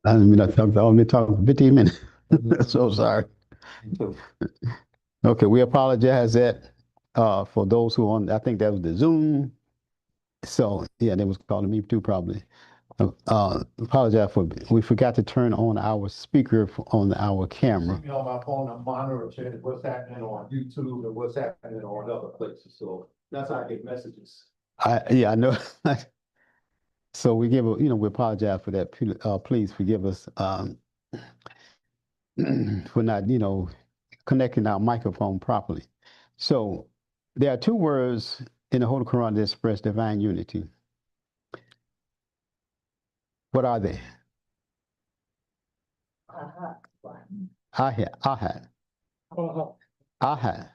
I mean, I've been talking for 15 minutes. So sorry. Okay, we apologize that for those who on. I think that was the Zoom. So yeah, they was calling me too probably. Apologize for we forgot to turn on our speaker on our camera. See me on my phone, I'm monitoring what's happening on YouTube and what's happening on other places. So that's how I get messages. I know. So we give we apologize for that. Please forgive us for not connecting our microphone properly. So there are two words in the Holy Quran that express divine unity. What are they? Ahad, Ahad, Uh-huh. Ahad.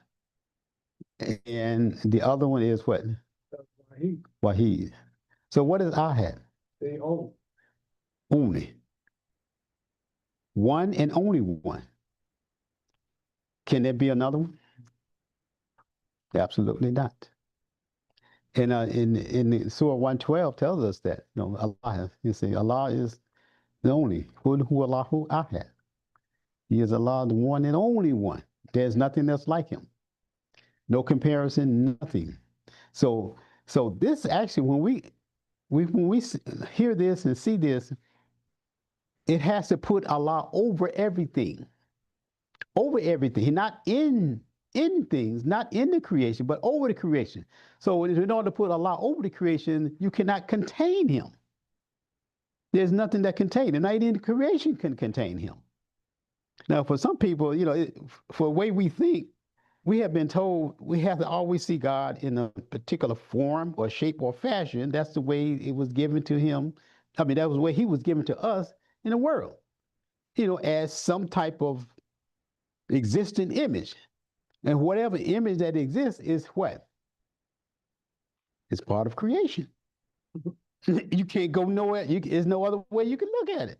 And the other one is what? Wahid. So what is Ahad? They own. Only. One and only one. Can there be another one? Absolutely not. And in Surah 112 tells us that Allah, you see, Allah is the only. Hu Allahu Ahad. He is Allah, the one and only one. There's nothing else like him. No comparison, nothing. So this actually, when we hear this and see this, it has to put Allah over everything. Not in things, not in the creation, but over the creation. So in order to put Allah over the creation, you cannot contain him. There's nothing that contains him. Not even the creation can contain him. Now, for some people, for the way we think, we have been told we have to always see God in a particular form or shape or fashion. That's the way it was given to him. I mean, that was the way he was given to us in the world, as some type of existing image. And whatever image that exists is what? It's part of creation. You can't go nowhere. There's no other way you can look at it.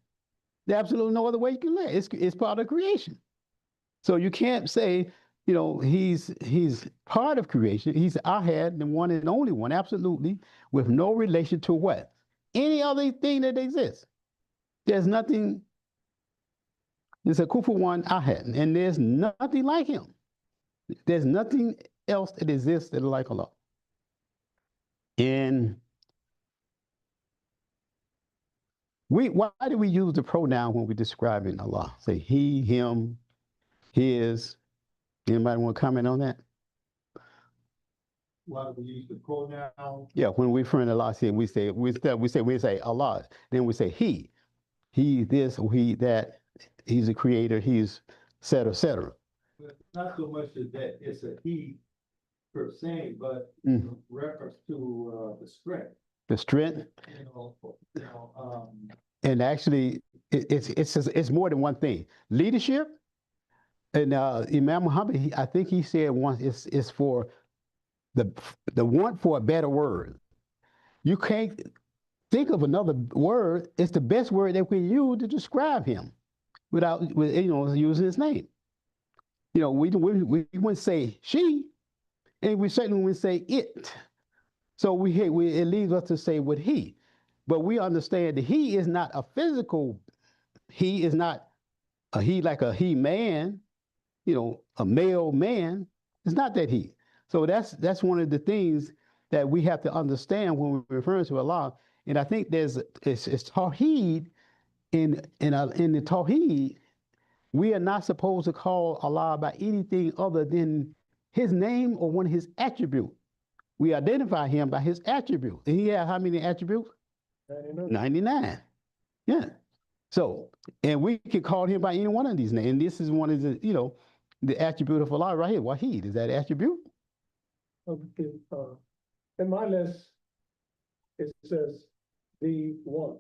There's absolutely no other way you can look at it. It's part of creation. So you can't say, he's part of creation. He's Ahad, the one and only one, absolutely, with no relation to what? Any other thing that exists. There's nothing, there's a Kufu one Ahad, and there's nothing like him. There's nothing else that exists that is like Allah. And why do we use the pronoun when we're describing Allah? Say he, him, his. Anybody want to comment on that? Why do we use the pronoun? Yeah, when we refer to Allah, we say Allah, then we say he this, or he that, he's a creator, he's et cetera, et cetera. But not so much as that it's a he per se, but reference to the strength. The strength. You know, you know, And actually, it's more than one thing. Leadership, and Imam Muhammad, I think he said once, it's for the want for a better word. You can't think of another word. It's the best word that we use to describe him without using his name. We wouldn't say she, and we certainly wouldn't say it. So it leaves us to say with he. But we understand that he is not a physical, he is not a he like a he man, a male man. It's not that he. So that's one of the things that we have to understand when we're referring to Allah. And I think it's Tawheed in the Tawheed. We are not supposed to call Allah by anything other than his name or one of his attributes. We identify him by his attributes. And he has how many attributes? 99. 99. Yeah. So, and we can call him by any one of these names. And this is one of the attribute of Allah right here. Wahid, is that attribute? Okay. In my list, it says the one.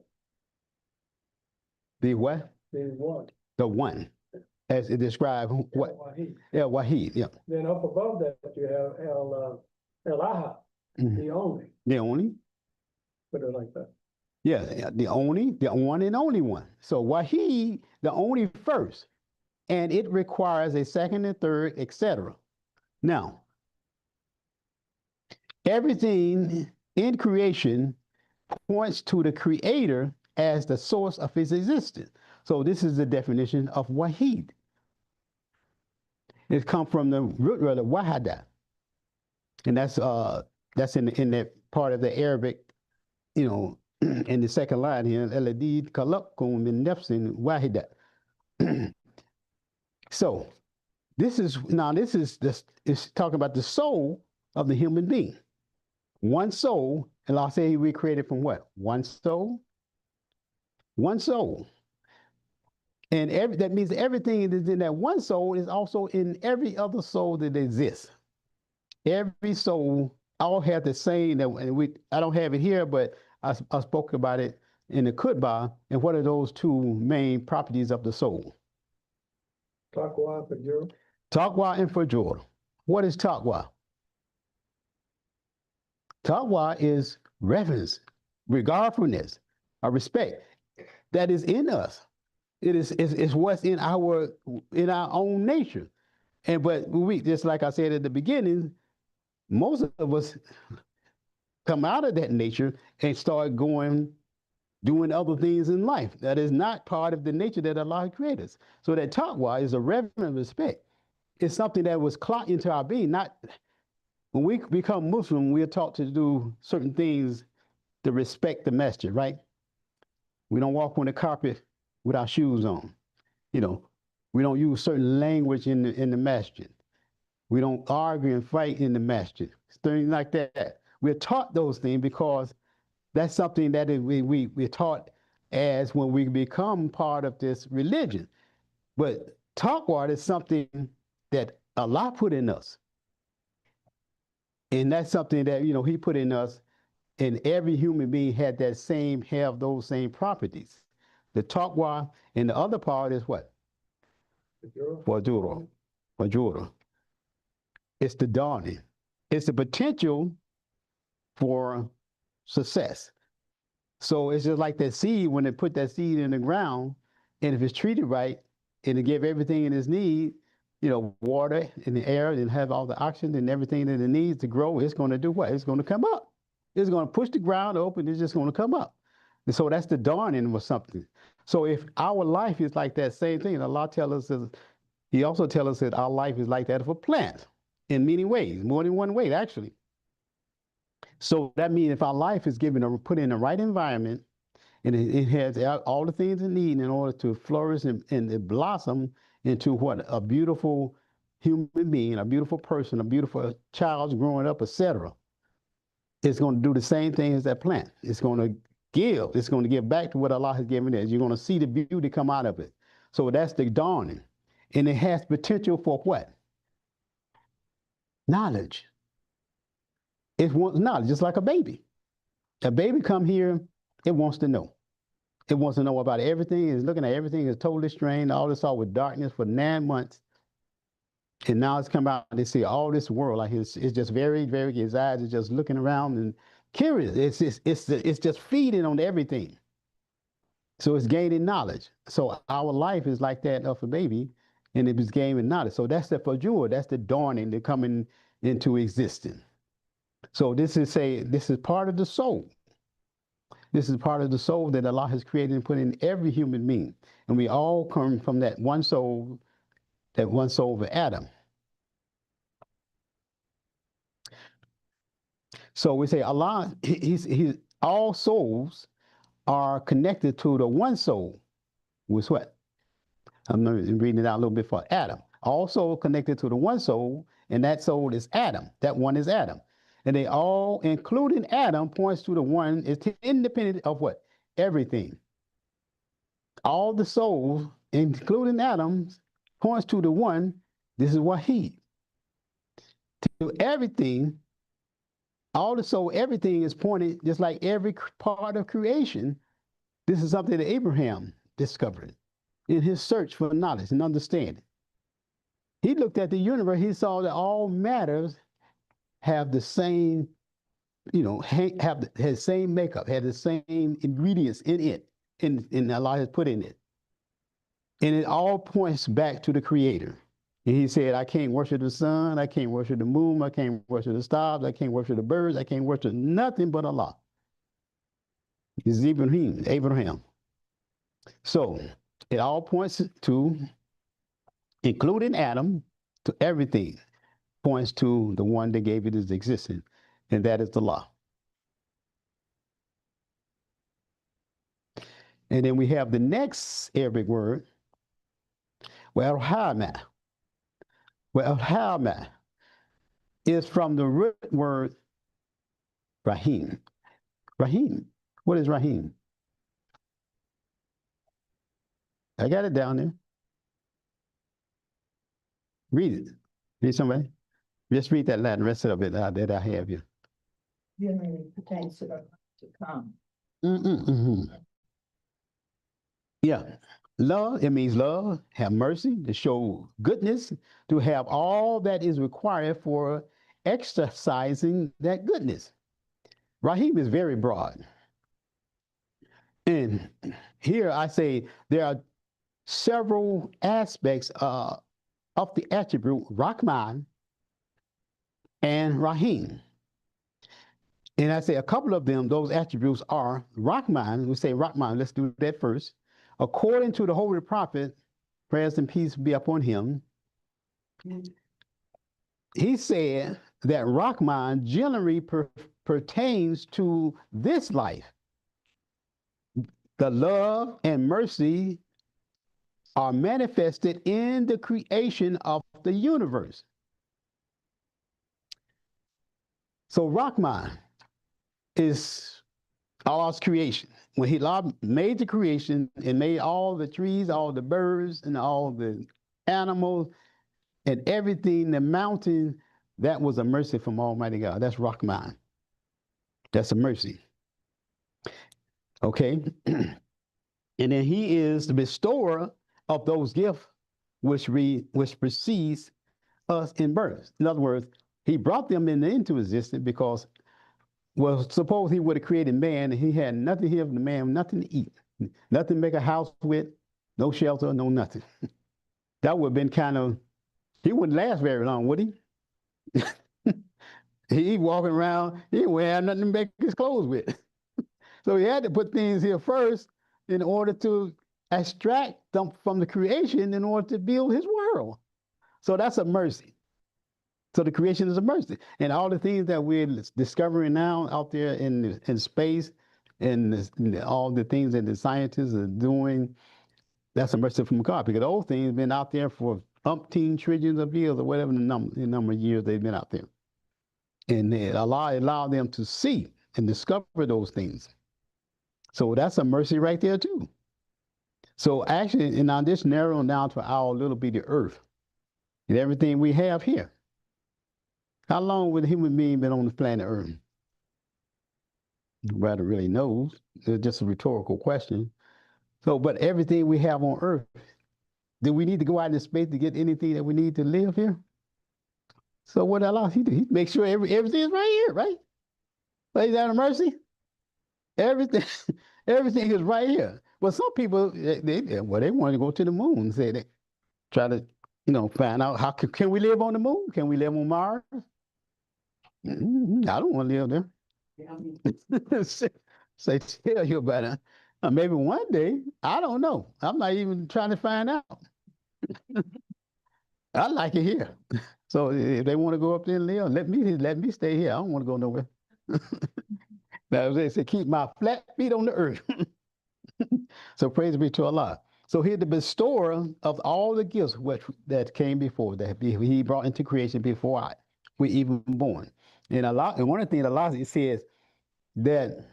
The what? The one. The one. As it describes what? Wahid. Yeah, Wahid. Yeah. Then up above that, you have El Ahad, the only. The only. Put it like that. Yeah, the one and only one. So Wahid, the only first, and it requires a second and third, etc. Now, everything in creation points to the creator as the source of his existence. So this is the definition of wahid. It comes from the root word of wahada, and that's in that part of the Arabic, in the second line here, Eladid khalaqakum min nafsin wahida. So this is it's talking about the soul of the human being. One soul, and I'll say we created from what? One soul. One soul. And that means everything that is in that one soul is also in every other soul that exists. Every soul all have the same, and I don't have it here, but I spoke about it in the Khutbah. And what are those two main properties of the soul? Taqwa and fajr. Taqwa and fajr. What is taqwa? Taqwa is reverence, regardfulness, a respect that is in us. It's what's in our own nature. But we, just like I said at the beginning, most of us come out of that nature and start doing other things in life. That is not part of the nature that Allah created us. So that taqwa is a reverent respect. It's something that was clocked into our being. Not when we become Muslim, we are taught to do certain things to respect the masjid, right? We don't walk on the carpet with our shoes on. We don't use certain language in the masjid. We don't argue and fight in the masjid. Things like that. We're taught those things because that's something that we're taught as when we become part of this religion. But taqwa is something that Allah put in us. And that's something that, he put in us, and every human being have those same properties. The taqwa, and the other part is what? Fajr. Fajr. It's the dawning. It's the potential for success. So it's just like that seed, when they put that seed in the ground, and if it's treated right, and it give everything it needs, water and the air, and have all the oxygen and everything that it needs to grow, it's going to do what? It's going to come up. It's going to push the ground open. It's just going to come up. And so that's the dawning of something. So if our life is like that same thing, Allah tells us, He also tells us that our life is like that of a plant in many ways, more than one way, actually. So that means if our life is put in the right environment, and it has all the things it needs in order to flourish and blossom into what? A beautiful human being, a beautiful person, a beautiful child growing up, etc. It's going to do the same thing as that plant. It's going to give back to what Allah has given it. You're going to see the beauty come out of it. So that's the dawning. And it has potential for what? Knowledge. It wants knowledge, just like a baby. A baby come here, it wants to know. It wants to know about everything. It's looking at everything. It's totally strange. All this all with darkness for 9 months. And now it's come out, they see all this world. Like it's just very, very, his eyes are just looking around and curious. It's just feeding on everything. So it's gaining knowledge. So our life is like that of a baby, and it is gaining knowledge. So that's the fajr, that's the dawning, the coming into existence. So this is part of the soul. This is part of the soul that Allah has created and put in every human being. And we all come from that one soul of Adam. So we say Allah, all souls are connected to the one soul, which what? I'm reading it out a little bit for Adam. Also connected to the one soul, and that soul is Adam. That one is Adam. And they all, including Adam, points to the one, it's independent of what? Everything. All the souls, including Adam's, points to the one. This is Wahid. To everything, all the soul, everything is pointed, just like every part of creation. This is something that Abraham discovered in his search for knowledge and understanding. He looked at the universe, he saw that all matters have the same, have the same makeup, had the same ingredients in it, and Allah has put in it. And it all points back to the Creator. And he said, I can't worship the sun, I can't worship the moon, I can't worship the stars, I can't worship the birds, I can't worship nothing but Allah. It's Ibrahim, Abraham. So it all points to, including Adam, to everything points to the one that gave it its existence, and that is the law. And then we have the next Arabic word, well-hama. Well-hama is from the root word rahim. Rahim. What is rahim? I got it down there. Read it. Read somebody. Just read that Latin, rest of it that I have here. It pertains to come. Yeah. Love, it means love, have mercy, to show goodness, to have all that is required for exercising that goodness. Rahim is very broad. And here I say there are several aspects of the attribute Rahman and Rahim. And I say a couple of them, those attributes are Rahman. We say Rahman, let's do that first. According to the Holy Prophet, prayers and peace be upon him, he said that Rahman generally pertains to this life. The love and mercy are manifested in the creation of the universe. So Rahman is Allah's creation. When he made the creation and made all the trees, all the birds, and all the animals, and everything, the mountain, that was a mercy from Almighty God. That's Rahman. That's a mercy. Okay? And then he is the bestower of those gifts which precedes us in birth. In other words, he brought them into existence because, well, suppose he would have created man and he had nothing here for the man, nothing to eat, nothing to make a house with, no shelter, no nothing. That would have been kind of, he wouldn't last very long, would he? He walking around, he wouldn't have nothing to make his clothes with. So he had to put things here first in order to extract them from the creation in order to build his world. So that's a mercy. So the creation is a mercy. And all the things that we're discovering now out there in space and all the things that the scientists are doing, that's a mercy from God, because those things have been out there for umpteen trillions of years or whatever the number of years they've been out there. And Allah allowed them to see and discover those things. So that's a mercy right there too. So actually, and now this narrowing down to our little bitty earth and everything we have here. How long would a human being been on the planet Earth? Nobody really knows. It's just a rhetorical question. So, but everything we have on Earth, do we need to go out into space to get anything that we need to live here? So what Allah, he makes sure everything is right here, right? Is that a mercy? Everything, everything is right here. But some people, they want to go to the moon and say they try to, find out how can we live on the moon? Can we live on Mars? I don't want to live there. Yeah. Say, tell you about it. Maybe one day. I don't know. I'm not even trying to find out. I like it here. So if they want to go up there and live, let me stay here. I don't want to go nowhere. Now they say, keep my flat feet on the earth. So praise be to Allah. So he's the bestower of all the gifts that came before, that he brought into creation before we even born. And one of the things Allah says that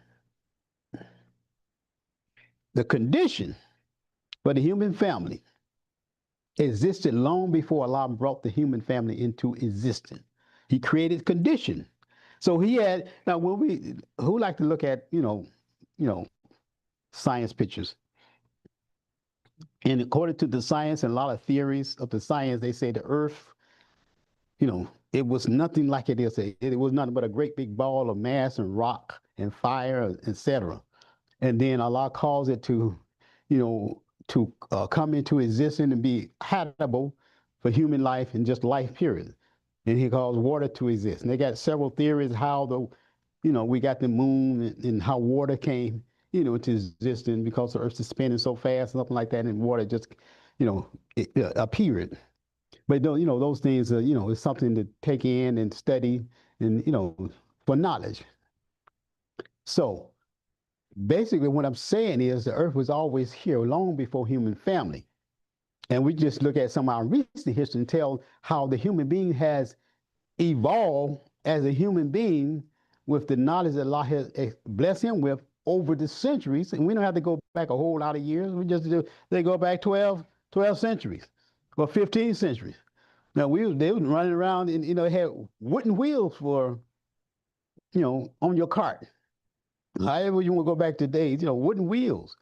the condition for the human family existed long before Allah brought the human family into existence. He created condition. So he had, now who like to look at, science pictures? And according to the science and a lot of theories of the science, they say the earth, it was nothing like it is. It was nothing but a great big ball of mass and rock and fire, etc. And then Allah calls it to, come into existence and be habitable for human life and just life, period. And he calls water to exist. And they got several theories how we got the moon and how water came into existence because the earth is spinning so fast, something like that, and water just, it appeared. But those things, is something to take in and study, and for knowledge. So basically, what I'm saying is the earth was always here long before human family. And we just look at some of our recent history and tell how the human being has evolved as a human being with the knowledge that Allah has blessed him with over the centuries. And we don't have to go back a whole lot of years. They go back 12 centuries or 15 centuries. Now they was running around and had wooden wheels for on your cart. However you want to go back to days, wooden wheels.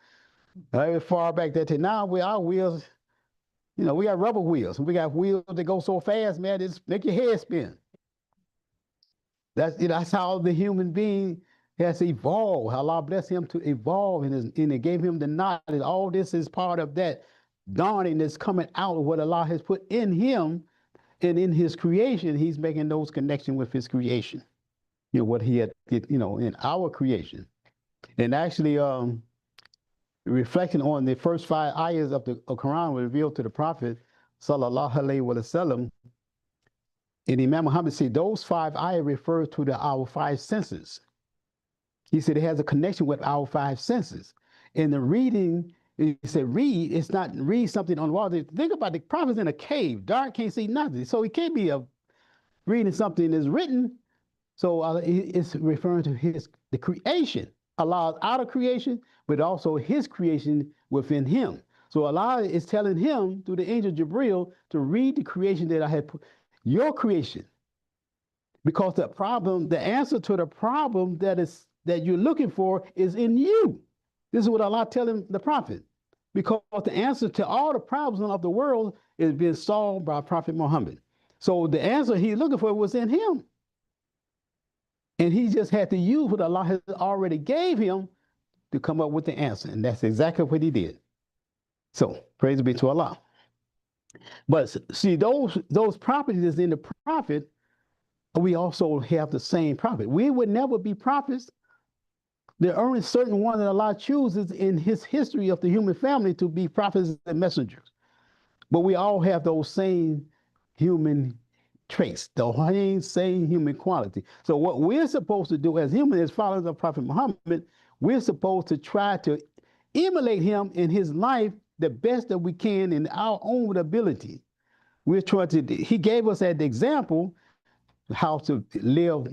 However far back that to now, our wheels, we got rubber wheels. We got wheels that go so fast, man, it's make your head spin. That's how the human being has evolved. How Allah blessed him to evolve, and it gave him the knowledge. All this is part of that dawning that's coming out of what Allah has put in him, and in his creation, he's making those connections with his creation. What he had, in our creation. And actually, reflecting on the first 5 ayahs of the Quran revealed to the Prophet, sallallahu alaihi wasallam, and Imam Muhammad said those 5 ayahs refer to our 5 senses. He said it has a connection with our 5 senses. In the reading, he said read, it's not read something on the wall. Think about the Prophet's in a cave, dark, can't see nothing. So he can't be reading something that's written. So it's referring to the creation. Allah's outer creation, but also his creation within him. So Allah is telling him through the angel Jibril to read the creation that I had put, your creation. Because the answer to the problem that you're looking for is in you. This is what Allah telling the Prophet. Because the answer to all the problems of the world is being solved by Prophet Muhammad. So the answer he's looking for was in him. And he just had to use what Allah has already gave him to come up with the answer. And that's exactly what he did. So praise be to Allah. But see, those properties that's in the prophet, we also have the same prophet. We would never be prophets. There are only certain ones that Allah chooses in his history of the human family to be prophets and messengers. But we all have those same human traits, the same human quality. So what we're supposed to do as humans, as followers of Prophet Muhammad, we're supposed to try to emulate him in his life the best that we can in our own ability. We're trying to, he gave us that example how to live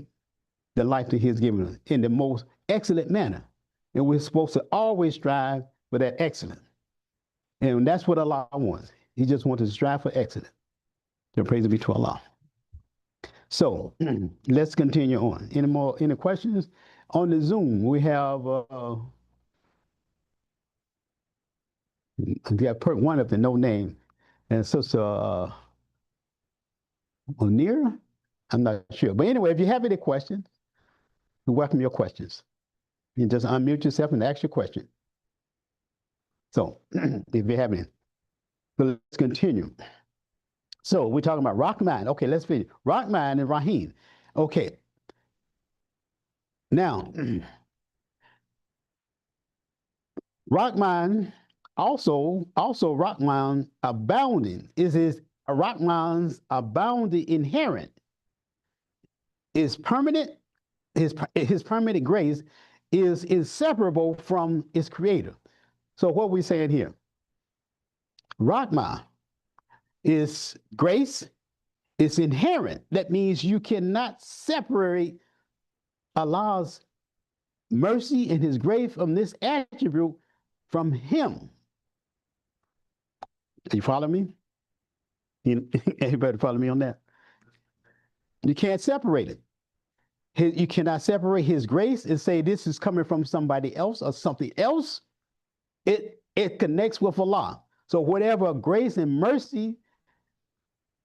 the life that he's given us in the most excellent manner. And we're supposed to always strive for that excellence. And that's what Allah wants. He just wants to strive for excellence. So praise be to Allah. So let's continue on. Any questions? On the Zoom, we have one of the no name, and Sister O'Neill. I'm not sure. But anyway, if you have any questions, we welcome your questions. You just unmute yourself and ask your question. So if you have any. So let's continue. So we're talking about Rahman. Okay, let's finish. Rahman and Rahim. Okay. Now, Rahman, also Rahman abounding is Rahman's abounding inherent is permanent. His permanent grace is inseparable from its creator. So what we're saying here, Rahman is grace, it's inherent. That means you cannot separate Allah's mercy and his grace from this attribute from him. You follow me? Everybody follow me on that? You can't separate it. You cannot separate his grace and say this is coming from somebody else or something else. It connects with Allah. So whatever grace and mercy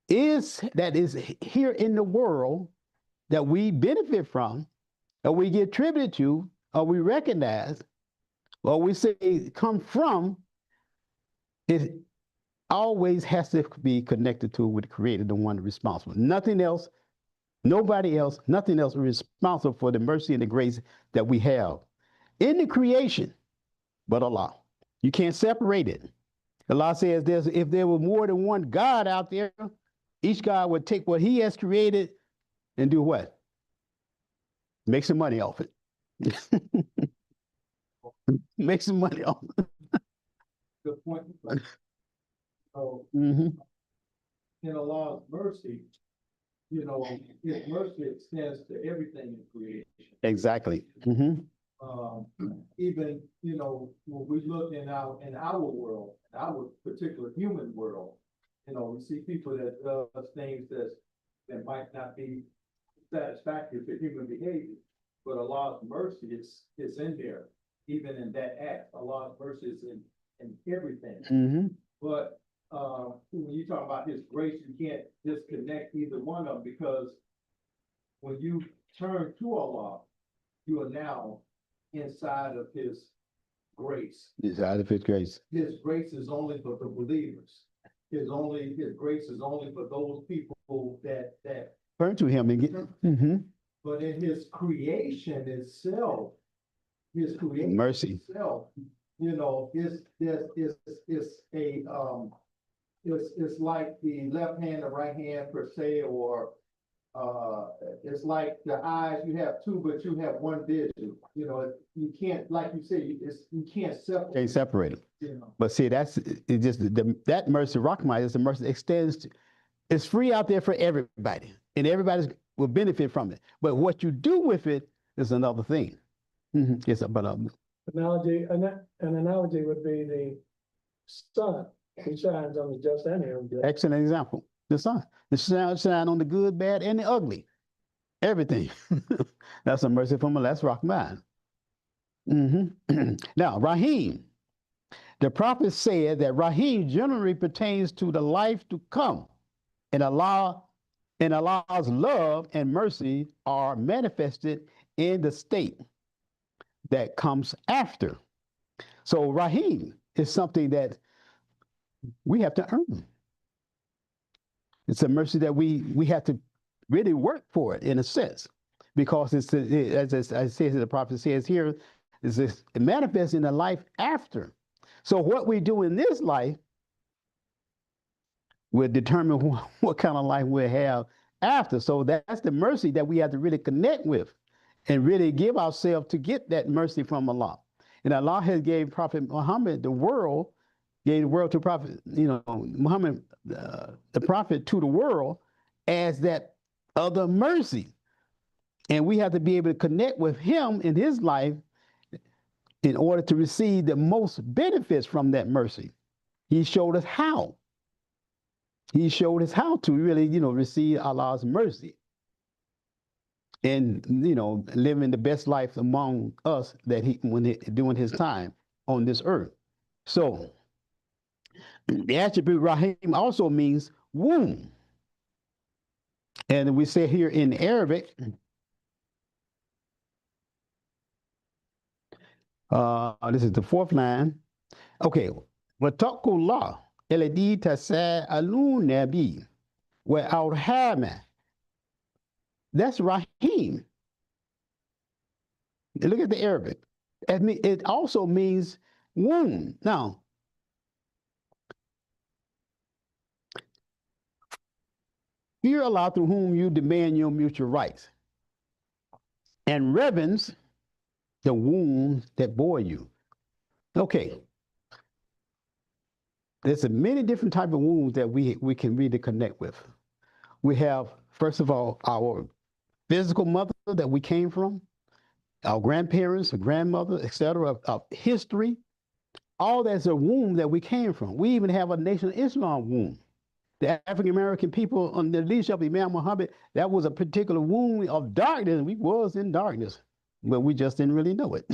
that is here in the world that we benefit from, or we get attributed to, or we recognize, or we say come from, it always has to be connected to with the Creator, the one responsible. Nothing else, nobody else, nothing else is responsible for the mercy and the grace that we have. In the creation, but Allah. You can't separate it. Allah says if there were more than one God out there, each God would take what he has created and do what? Make some money off it. Make some money off it. Good point. So, Mm-hmm. in Allah's mercy, you know, his mercy extends to everything in creation. Exactly. Mm-hmm. Even, you know, when we look in our world, our particular human world, you know, we see people that does things that might not be satisfactory to human behavior, but Allah's mercy is in there, even in that act. Allah's mercy is in everything. Mm-hmm. But when you talk about his grace, you can't disconnect either one of them, because when you turn to Allah, you are now inside of his grace. Inside of his grace. His grace is only for the believers. His grace is only for those people that turn to him and get. Mm-hmm. But in his creation itself, mercy itself, you know, it's like the left hand and right hand per se, or it's like the eyes, you have two, but you have one vision. You know, you can't, like you say, you can't separate. Can't separate them. You know? But see, that's it. Just that mercy, Rahmah, is the mercy that extends to, it's free out there for everybody, and everybody will benefit from it. But what you do with it is another thing. Mm-hmm. Yes, but an analogy would be the sun. He shines on the just and the unjust. Excellent example. The sun. The sun shine on the good, bad, and the ugly. Everything. That's a mercy from Allah. That's Rahman. Mm-hmm. Now, Rahim. The prophet said that Rahim generally pertains to the life to come, and Allah's love and mercy are manifested in the state that comes after. So Rahim is something that we have to earn. It's a mercy that we have to really work for it, in a sense, because as the prophet says here, is this, it manifests in the life after. So what we do in this life will determine what kind of life we'll have after. So that's the mercy that we have to really connect with and really give ourselves to get that mercy from Allah. And Allah has gave Prophet Muhammad the world, gave the world to Prophet, you know, Muhammad, the prophet, to the world as that other mercy. And we have to be able to connect with him in his life in order to receive the most benefits from that mercy. He showed us how. He showed us how to really, you know, receive Allah's mercy and, you know, living the best life among us that during his time on this earth. So the attribute Rahim also means womb. And we say here in Arabic, this is the fourth line. Okay. وَاتَّقُوا اللَّهَ الَّذِي تَسَاءَلُونَ بِهِ وَالْأَرْحَامَ. That's Rahim. Look at the Arabic. It also means womb. Now, fear Allah through whom you demand your mutual rights, and reverence the womb that bore you. Okay. There's many different types of wombs that we can really connect with. We have, first of all, our physical mother that we came from, our grandparents, our grandmother, etc., of history. All that's a womb that we came from. We even have a Nation of Islam womb. The African American people under the leadership of Imam Muhammad, that was a particular womb of darkness. We was in darkness, but we just didn't really know it.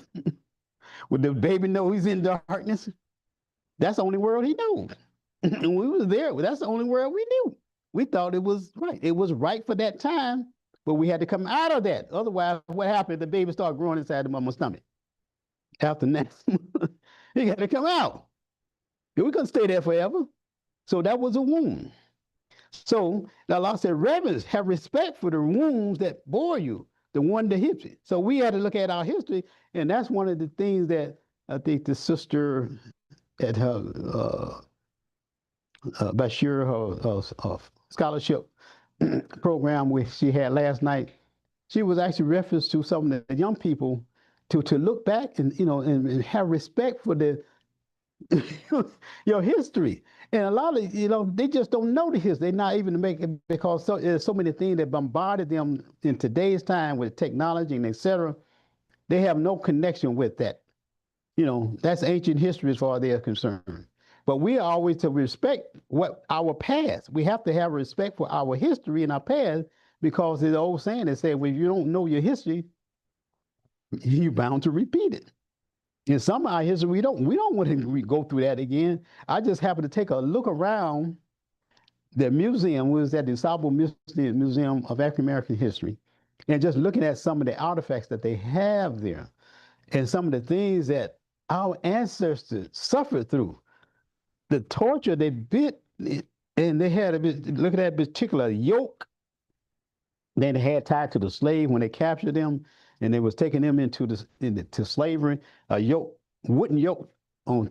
Would the baby know he's in darkness? That's the only world he knew. And we was there, that's the only world we knew. We thought it was right. It was right for that time, but we had to come out of that. Otherwise, what happened if the baby started growing inside the mama's stomach? After that, he got to come out. We couldn't stay there forever. So that was a womb. So Allah said, reverence, have respect for the wombs that bore you, the one that hit you. So we had to look at our history, and that's one of the things that I think the sister at her Bashir, her scholarship program where she had last night, she was actually referenced to some of the young people to look back and and have respect for the your history. And a lot of they just don't know the history. They're not even make it because there's so many things that bombarded them in today's time with technology and etc. They have no connection with that. That's ancient history as far as they're concerned. But we are always to respect what our past. We have to have respect for our history and our past because the old saying that said, well, if you don't know your history, you're bound to repeat it. In some of our history, we don't want to go through that again. I just happened to take a look around the museum, was at the Sabo Museum of African American History, and just looking at some of the artifacts that they have there, and some of the things that our ancestors suffered through, the torture they bit, and they had look at that particular yoke they had tied to the slave when they captured them, and they was taking them into slavery, a yoke, wooden yoke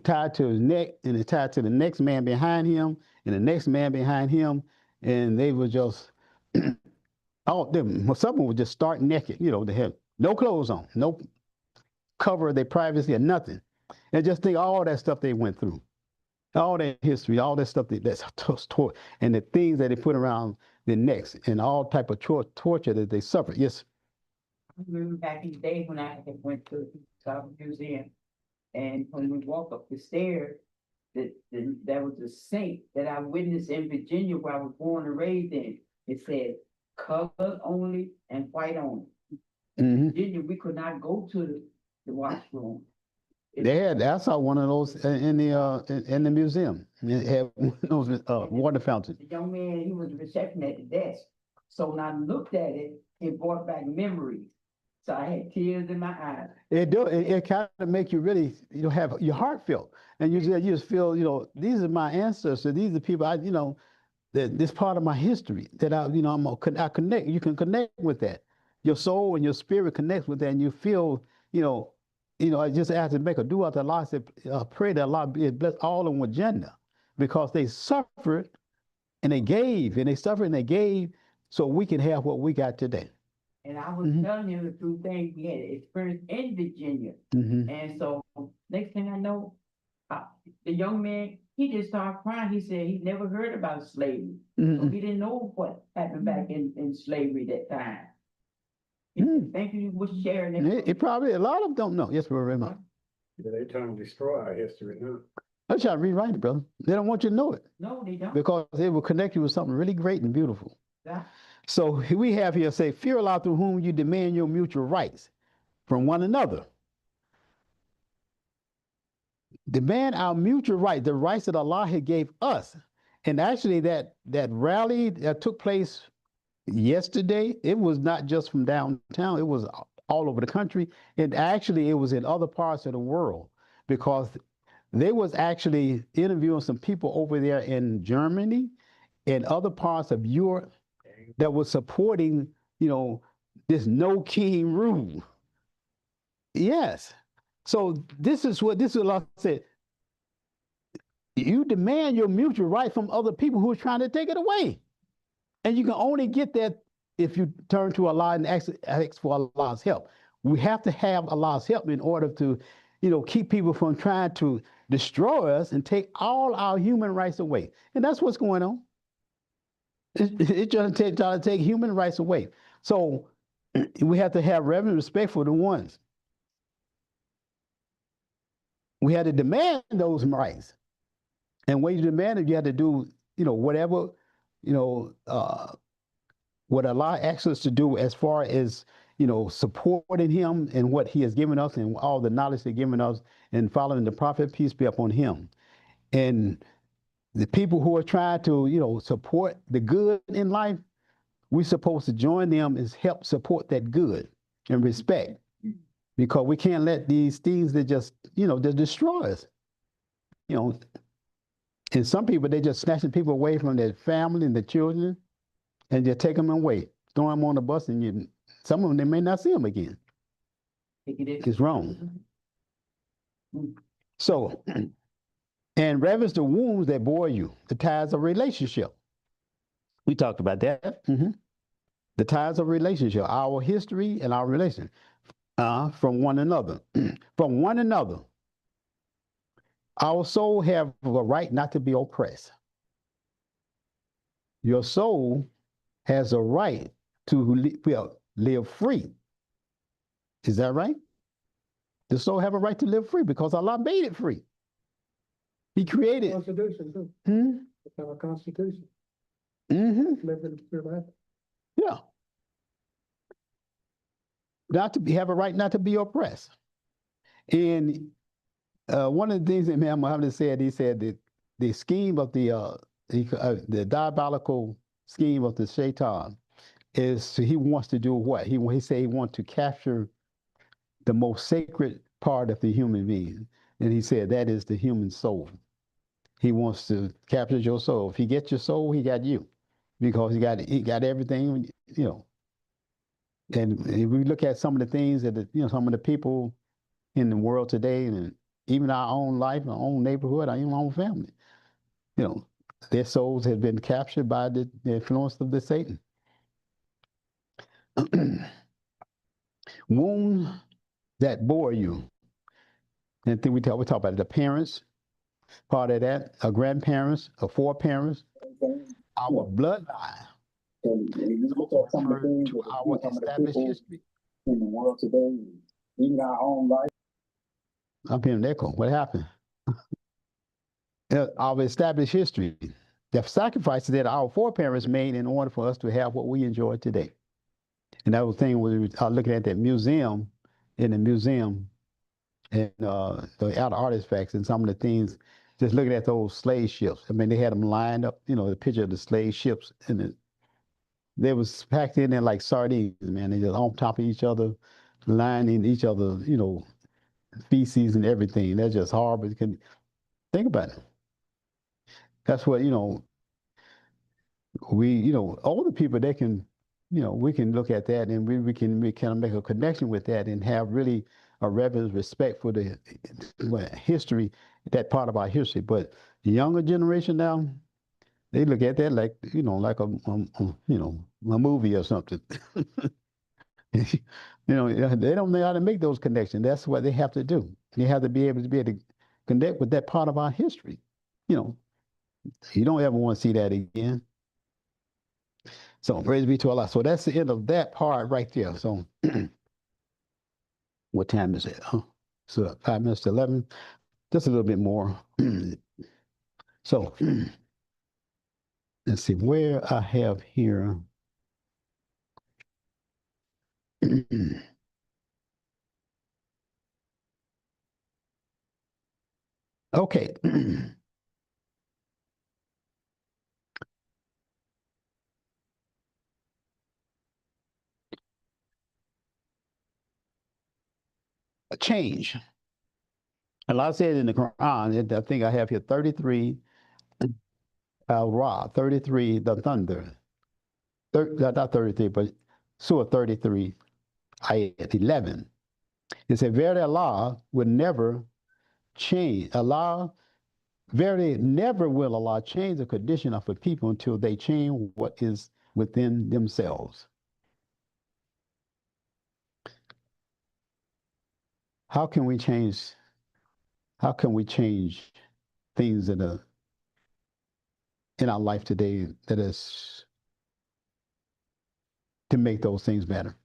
tied to his neck, and it tied to the next man behind him, and the next man behind him, and they were just all of them. Some of them would just start naked. They had no clothes on, no cover of their privacy or nothing, and just think all that stuff they went through, all that history, all that stuff that's taught, and the things that they put around their necks, and all type of torture that they suffered. Yes. I remember back in the day when I had went to the South Museum, and when we walk up the stairs, there was a saint that I witnessed in Virginia where I was born and raised in. It said colored only and white only. In Virginia, we could not go to the washroom. I saw one of those in the museum. It had one of those water fountains. The young man, he was reception at the desk. So when I looked at it, it brought back memories. So I had tears in my eyes. It kind of make you really, have your heart felt, and you just feel, these are my ancestors. These are people that this part of my history that I connect. You can connect with that. Your soul and your spirit connects with that, and you feel, I just have to make a dua to Allah, pray that Allah bless all of them with Jannah, because they suffered and they gave, and they suffered and they gave, so we can have what we got today. And I was telling him the true thing we had experienced in Virginia. And so next thing I know, the young man, he just started crying. He said he never heard about slavery. So he didn't know what happened back in slavery that time. He said, thank you for sharing that. It probably, a lot of them don't know. Yes, Brother Raymond. Yeah, they trying to destroy our history now. They're trying to rewrite it, brother. They don't want you to know it. No, they don't. Because it will connect you with something really great and beautiful. Yeah. So we have here, say, fear Allah through whom you demand your mutual rights from one another. Demand our mutual rights, the rights that Allah had gave us. And actually that rally that took place yesterday, it was not just from downtown, it was all over the country. And actually it was in other parts of the world, because they was actually interviewing some people over there in Germany and other parts of Europe that was supporting, this no king rule. Yes. So this is what Allah said. You demand your mutual right from other people who are trying to take it away. And you can only get that if you turn to Allah and ask for Allah's help. We have to have Allah's help in order to, keep people from trying to destroy us and take all our human rights away. And that's what's going on. It's trying to take human rights away. So we have to have reverent respect for the ones. We had to demand those rights. And when you demand it, you have to do, whatever, what Allah asks us to do as far as, supporting him and what he has given us and all the knowledge he's given us, and following the prophet, peace be upon him. And the people who are trying to, support the good in life, we're supposed to join them and help support that good and respect, because we can't let these things that just destroy us. And some people, they just snatching people away from their family and their children, and just take them away, throw them on the bus, and some of them, they may not see them again. It's wrong. So, and reverence the wounds that bore you, the ties of relationship. We talked about that. The ties of relationship, our history and our relation from one another. From one another. Our soul have a right not to be oppressed. Your soul has a right to live free. Is that right? The soul have a right to live free because Allah made it free. He created. Constitution too. It's our constitution. Live in free life. Yeah. Have a right not to be oppressed. And one of the things that Imam Muhammad said, he said that the scheme of the diabolical scheme of the shaitan is he wants to do what? He said he wants to capture the most sacred part of the human being. And he said that is the human soul. He wants to capture your soul. If he gets your soul, he got you. Because he got everything, you know. And if we look at some of the things that some of the people in the world today, and even our own life, our own neighborhood, our own family, their souls have been captured by the influence of the Satan. Wounds that bore you. And then we talk about the parents, part of that, our grandparents, our foreparents, our bloodline. And you look at some of the things that our established history in the world today, even our own life. I'm hearing an echo. What happened? Our established history, the sacrifices that our foreparents made in order for us to have what we enjoy today. And that was the thing we were looking at that museum, in the museum, and the outer artifacts and some of the things, just looking at those slave ships. I mean, they had them lined up, the picture of the slave ships, and they was packed in there like sardines, man. They just on top of each other, lining each other, feces and everything. That's just horrible. Think about it. That's what, older people, they can, we can look at that and we can kind of make a connection with that and have really a reverent respect for the history, that part of our history. But the younger generation now, they look at that like, like a movie or something. They don't know how to make those connections. That's what they have to do. They have to be able to connect with that part of our history. You don't ever want to see that again. So praise be to Allah. So that's the end of that part right there. So what time is it? So 5 minutes to 11. Just a little bit more. So let's see where I have here. Okay. A change. Allah said in the Quran, I think I have here 33, Ra, 33, the thunder. Not 33, but Surah 33, Ayat 11. It said, verily Allah would never change. Verily never will Allah change the condition of a people until they change what is within themselves. How can we change things that are in our life today that is to make those things better?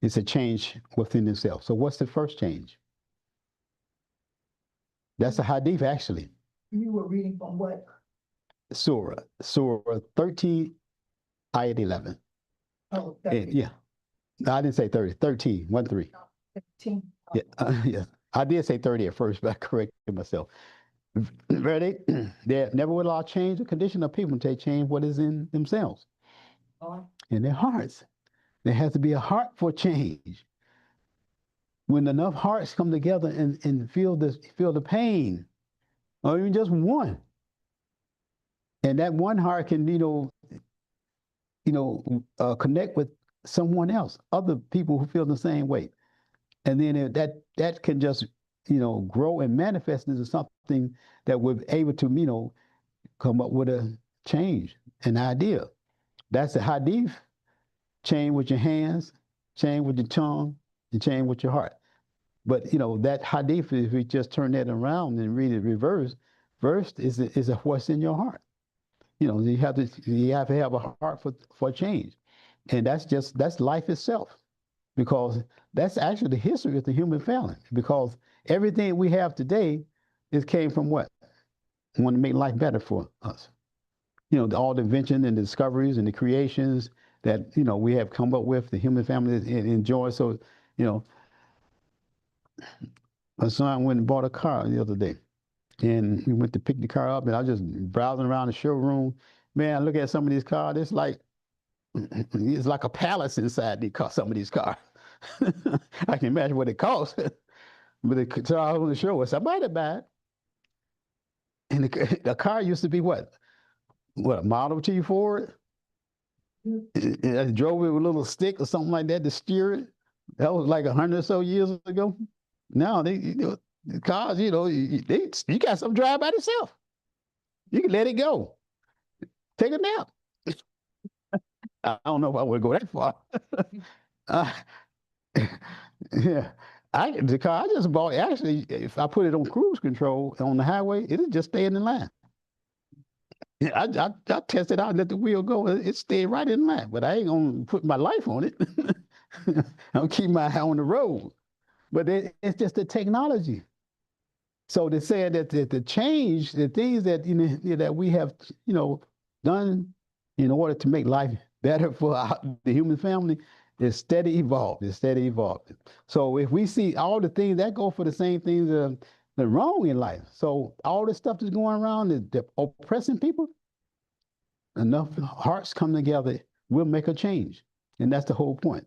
It's a change within themselves. So what's the first change? That's a hadith, actually. You were reading from what? Surah 13, ayat 11. Oh, Yeah. No, I didn't say 30, 13, 1, 3. 15. Yeah, yeah. I did say 30 at first, but I corrected myself. Ready? There never will Allah change the condition of people until they change what is in themselves, in their hearts. There has to be a heart for change. When enough hearts come together and feel the pain, or even just one, and that one heart can connect with someone else, other people who feel the same way. And then that can just, grow and manifest into something that we're able to, come up with a change, an idea. That's the hadith. Change with your hands, change with your tongue, and change with your heart. But that hadith, if we just turn that around and read it reverse, first is a what's in your heart. You have to have a heart for change, and that's life itself, because that's actually the history of the human family. Because everything we have today came from what? We want to make life better for us. All the invention and the discoveries and the creations that we have come up with, the human family enjoy. So, my son went and bought a car the other day, and we went to pick the car up, and I was just browsing around the showroom. Man, I look at some of these cars. It's like a palace inside some of these cars. I can imagine what it costs. But the car on the show was somebody buy it. And the car used to be what a Model T Ford. And I drove it with a little stick or something like that to steer it. That was like 100 or so years ago. Now the cars, you got some drive by itself. You can let it go. Take a nap. I don't know if I would go that far. uh, yeah, the car I just bought, actually, if I put it on cruise control on the highway, it'll just stay in the line. I tested out, let the wheel go. It stayed right in line, but I ain't gonna put my life on it. I'll keep my eye on the road. But it's just the technology. So they said that the change, the things that that we have done in order to make life better for the human family is steady evolved. It's steady evolving. So if we see all the things that go for the same things that are wrong in life, so all the stuff that's going around that oppressing people, enough hearts come together, we'll make a change, and that's the whole point.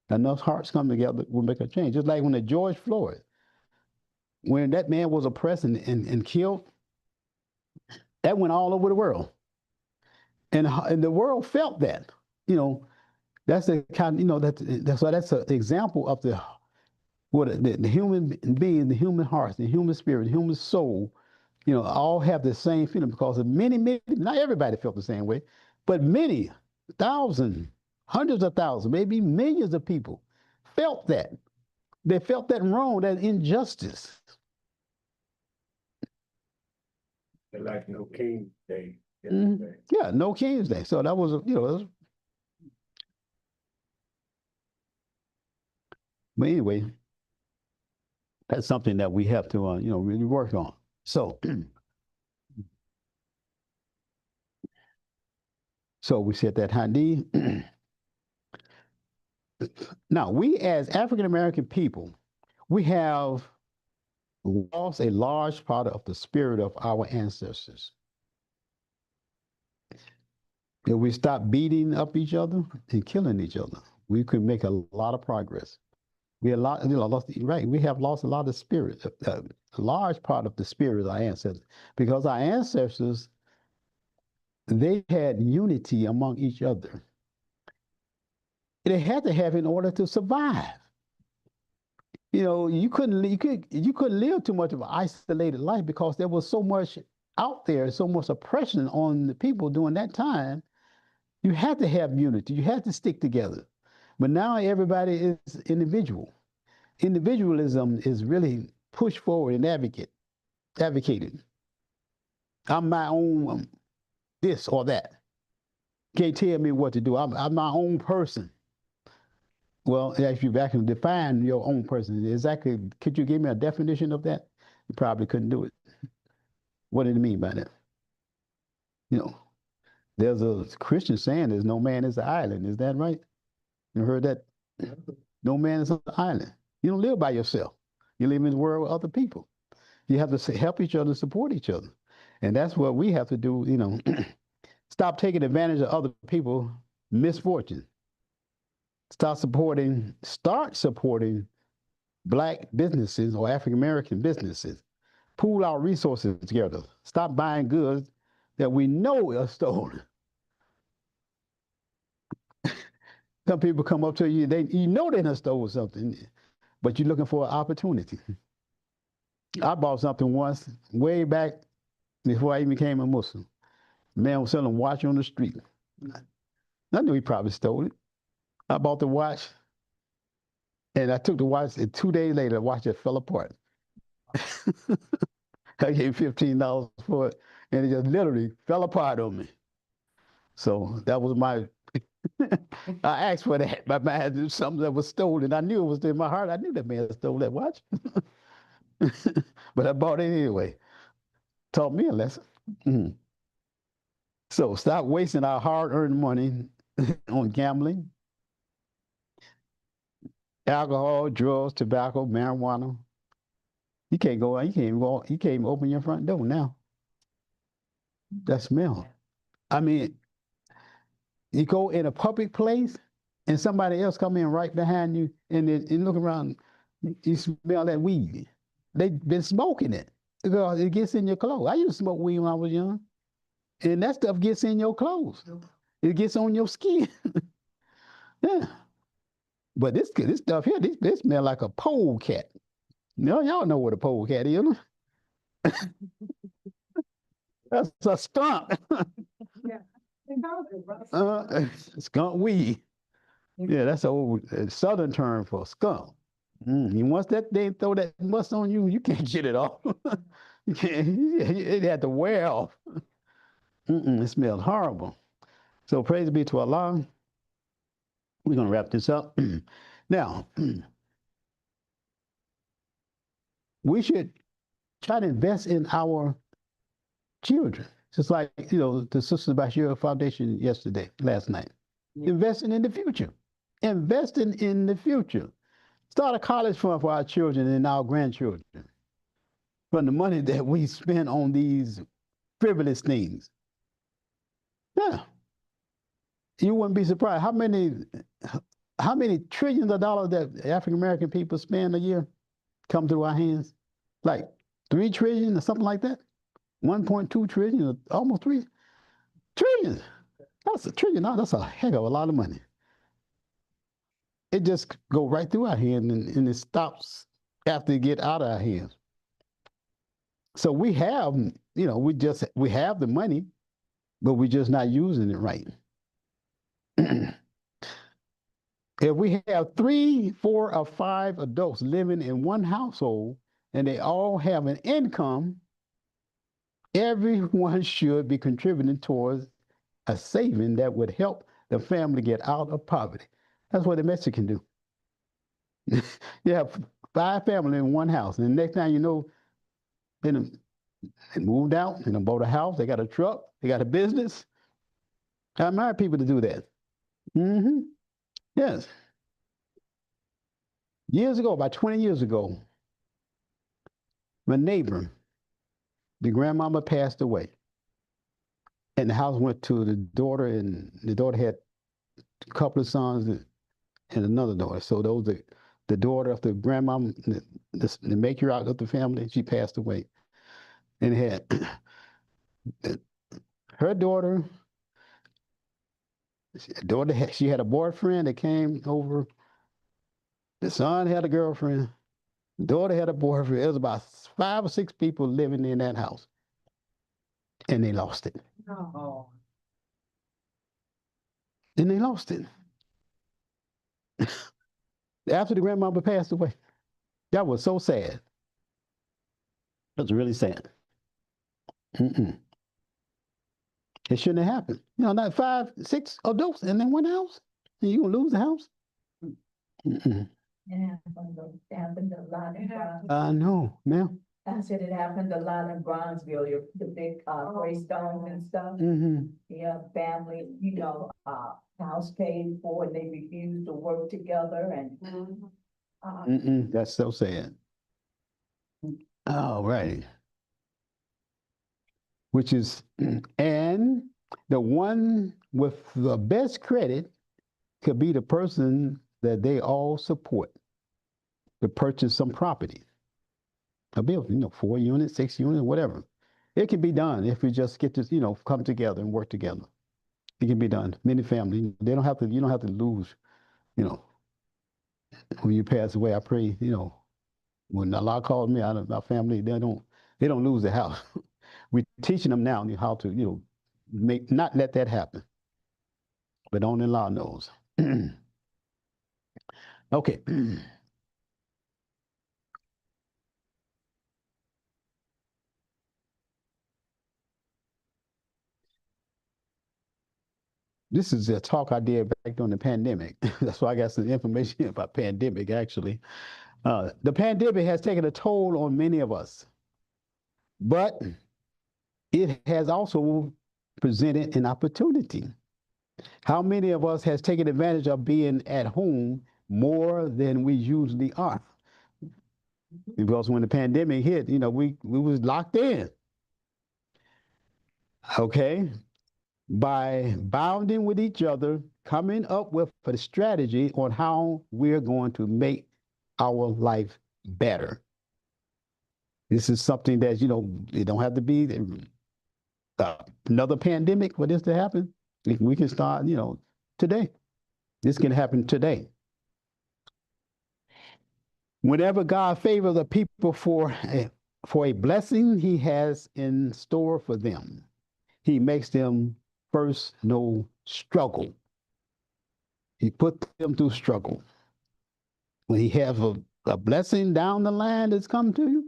Enough hearts come together, we'll make a change. Just like when George Floyd, when that man was oppressed and killed, that went all over the world, and the world felt that. That's the kind. That's an example of the human being, the human heart, the human spirit, the human soul. All have the same feeling, because of many, not everybody felt the same way, but many thousands, hundreds of thousands, maybe millions of people felt that. They felt that wrong, that injustice. Like no King's Day. Yeah, no King's Day. So that was, but anyway, that's something that we have to, really work on. So, so we said that hadith. Now, we as African American people, we have lost a large part of the spirit of our ancestors. If we stop beating up each other and killing each other, we could make a lot of progress. We have lost, right? We have lost a lot of spirit, a large part of the spirit of our ancestors, because our ancestors, they had unity among each other. They had to have in order to survive. You couldn't live too much of an isolated life, because there was so much out there, so much oppression on the people during that time. You had to have unity. You had to stick together. But now everybody is individual. Individualism is really pushed forward and advocated. I'm my own this or that. Can't tell me what to do. I'm my own person. Well, if you actually define your own person, exactly, could you give me a definition of that? You probably couldn't do it. What did it mean by that? There's a Christian saying, there's no man is an island. Is that right? You heard that? No man is an island. You don't live by yourself. You live in the world with other people. You have to help each other, support each other. And that's what we have to do, Stop taking advantage of other people's misfortune. Start supporting Black businesses or African American businesses. Pool our resources together. Stop buying goods that we know are stolen. Some people come up to you, you know they done stole something. but you're looking for an opportunity. I bought something once, way back before I even became a Muslim. Man was selling a watch on the street. I knew he probably stole it. I bought the watch, and I took the watch, and 2 days later, the watch just fell apart. I gave $15 for it, and it just literally fell apart on me. So that was my, I asked for that. My man, something that was stolen. I knew it was in my heart. I knew that man stole that watch. But I bought it anyway. Taught me a lesson. Mhm. So stop wasting our hard-earned money on gambling, alcohol, drugs, tobacco, marijuana. You can't go out. You can't even go. You can't even open your front door now. That smell. I mean, you go in a public place and somebody else come in right behind you and look around, you smell that weed. They've been smoking it because it gets in your clothes. I used to smoke weed when I was young, and that stuff gets in your clothes. It gets on your skin. Yeah. But this stuff here, this smell like a polecat. No, y'all know what a polecat is. That's a skunk. Skunk weed. Yeah, that's an old southern term for skunk. And once that thing throw that must on you, you can't get it off. You can't. It had to wear off. It smelled horrible. So praise be to Allah. We're gonna wrap this up. Now, we should try to invest in our children, just like the Sisters Bashir Foundation last night. Yeah. Investing in the future. Investing in the future. Start a college fund for our children and our grandchildren. From the money that we spend on these frivolous things. Yeah. You wouldn't be surprised how many trillions of dollars that African American people spend a year come through our hands. Like 3 trillion or something like that. 1.2 trillion, or almost 3 trillion. That's a trillion. That's a heck of a lot of money. It just go right through our hands and it stops after it get out of our hands. So we have, we have the money, but we're just not using it right. If we have 3, 4, or 5 adults living in one household and they all have an income, everyone should be contributing towards a saving that would help the family get out of poverty. That's what the Mexican do. You have 5 families in one house, and the next time you know, they moved out, they bought a house, they got a truck, they got a business. I admire people to do that. Yes. Years ago, about 20 years ago, my neighbor, the grandmama passed away. And the house went to the daughter, and the daughter had a couple of sons and another daughter. So those are the daughter of the grandmama, the matriarch of the family. She passed away. And it had her daughter, she had a boyfriend that came over. The son had a girlfriend. The daughter had a boyfriend. It was about 5 or 6 people living in that house. And they lost it. Oh. And they lost it. After the grandmother passed away. That was so sad. That was really sad. It shouldn't have happened. Not 5, 6 adults in that one house. And you're going to lose the house? It happened a lot in Bronzeville. I know, ma'am. I said it happened a lot in Bronzeville, the big gray stones and stuff. Yeah, family, house paid for, and they refused to work together, and that's so sad. All right. Which is, and the one with the best credit could be the person that they all support to purchase some property. A building, 4 units, 6 units, whatever. It can be done if we just get to, come together and work together. It can be done. Many families, you don't have to lose, when you pass away, I pray, when Allah calls me, my family, they don't lose their house. We're teaching them now how to, not let that happen. But only Allah knows. Okay. This is a talk I did back during the pandemic. That's why I got some information about pandemic, actually. The pandemic has taken a toll on many of us, but it has also presented an opportunity. How many of us has taken advantage of being at home more than we usually are? Because when the pandemic hit, we was locked in. Okay. By bounding with each other, coming up with a strategy on how we're going to make our life better. This is something that, it don't have to be another pandemic for this to happen. We can start, today. This can happen today. Whenever God favors the people for a blessing he has in store for them, he makes them first know struggle. He put them through struggle. When he has a blessing down the line that's come to you,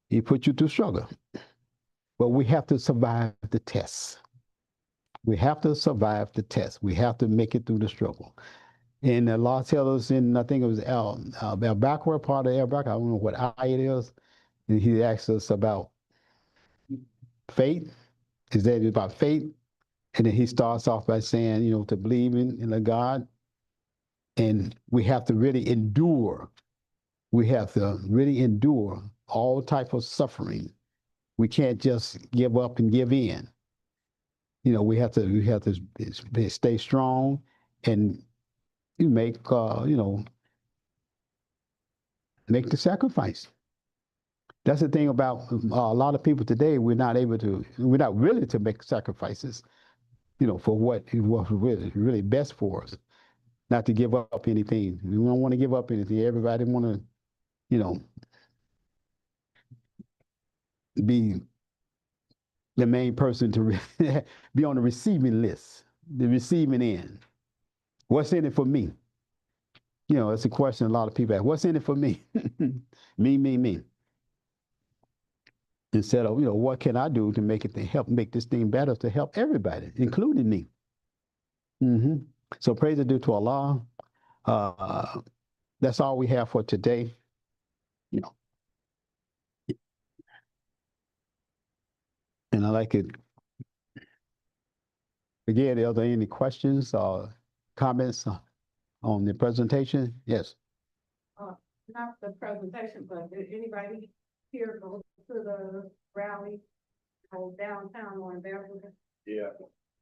he put you through struggle. But we have to survive the test. We have to survive the test. We have to make it through the struggle. And the law tells us in, I think it was the backward part of Al-Baqarah, I don't know what ayah it is, and he asks us about faith. Is that about faith? And then he starts off by saying, to believe in a God. And we have to really endure. We have to really endure all type of suffering. We can't just give up and give in. We have to stay strong and make make the sacrifice. That's the thing about a lot of people today. We're not really to make sacrifices, for what really best for us. Not to give up anything. We don't want to give up anything. Everybody want to, be the main person to be on the receiving list, the receiving end. What's in it for me? It's a question a lot of people ask. What's in it for me? Me. Instead of, what can I do to help make this thing better to help everybody, including me? So praise be due to Allah. That's all we have for today. And I like it. Again, are there any questions or comments on the presentation? Yes. Not the presentation, but did anybody here go to the rally downtown or in Beverly? Yeah.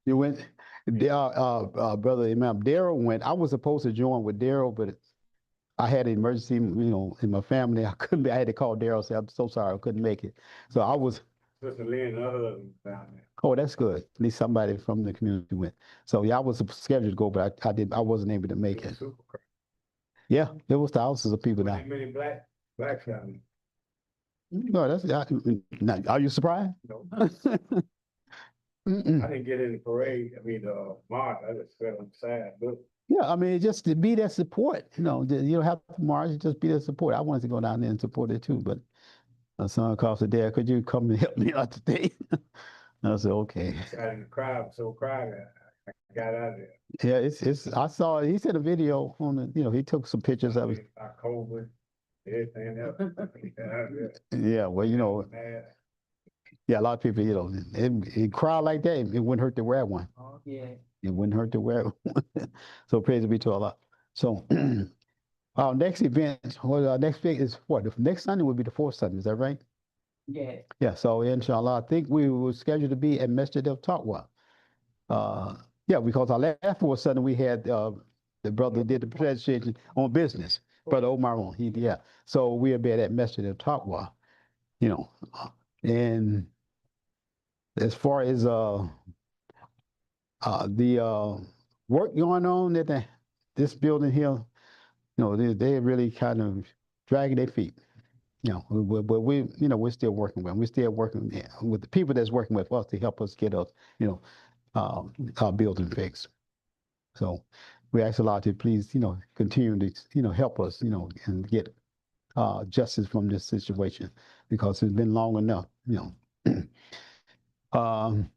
You went, Brother Imam, Daryl went. I was supposed to join with Daryl, but I had an emergency, in my family. I had to call Daryl and say, I'm so sorry, I couldn't make it. So I was. Sister Lynn and others down there. Oh, that's good. At least somebody from the community went. So yeah, I was scheduled to go, but I wasn't able to make it. Yeah, there was thousands of people now. Many black families. No, are you surprised? No. Mm-mm. I didn't get in the parade. March. I just felt sad. Look. Yeah, just to be their support. You don't have to march, just be their support. I wanted to go down there and support it too, but my son called and said, Dad, could you come and help me out today? I said, okay. I got in the crowd, so crowded. I got out of there. Yeah, I saw it. He sent a video on the, he took some pictures of it. COVID, everything else. Yeah, well, yeah, a lot of people, it crowd like that, it wouldn't hurt to wear one. Oh, yeah. It wouldn't hurt to wear one. So praise be to Allah. So our next event, our next thing is what? The next Sunday will be the fourth Sunday, is that right? Yeah. Yeah, so inshallah, I think we were scheduled to be at Masjid al-Taqwa. Yeah, because our last fourth Sunday we had the brother did the presentation on business, Brother Omar on. Yeah. So we'll be at Masjid al-Taqwa, and as far as the work going on at this building here, they really kind of dragging their feet. But we're still working with them. We're still working with the people that's working with us to help us get us, our building fixed. So we ask Allah to please, continue to, help us, and get justice from this situation because it's been long enough. um,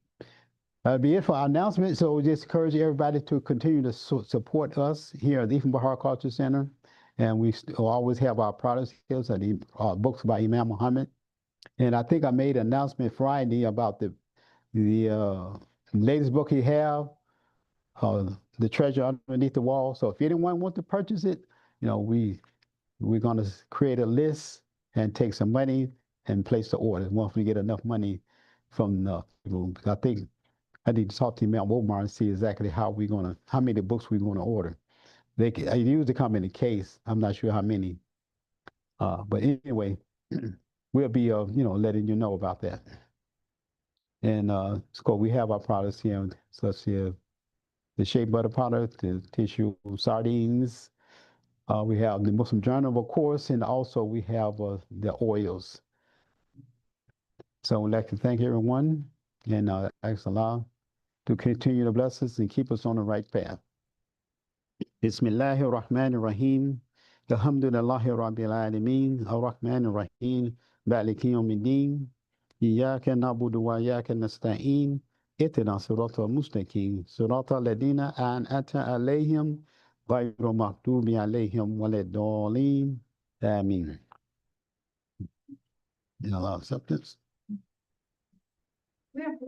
That'll be it for our announcement. So we just encourage everybody to continue to support us here at the Ifan Bahar Culture Center. And we always have our products here, so the books by Imam Muhammad. And I think I made an announcement Friday about the latest book he have, The Treasure Underneath the Wall. So if anyone wants to purchase it, we're going to create a list and take some money and place the order once we get enough money from the people. I think I need to talk to Imam Omar and see exactly how many books we're gonna order. They usually come in a case. I'm not sure how many. But anyway, we'll be letting you know about that. And so we have our products here, such as the shea butter product, the tissue sardines. We have the Muslim Journal, of course, and also we have the oils. So we'd like to thank everyone and ask Allah to continue to bless us and keep us on the right path. Bismillahir Rahmanir Rahim. Alhamdulillahi Rabbil Alameen. Ar-Rahmanir Rahim. Maliki Yawmiddin. Iyyaka na'budu wa iyyaka nasta'in. Ihdina siratal mustaqim. Siratal ladina an'amta alayhim ghayril maghdubi alayhim waladdallin. Ameen. In Allah's acceptance. We have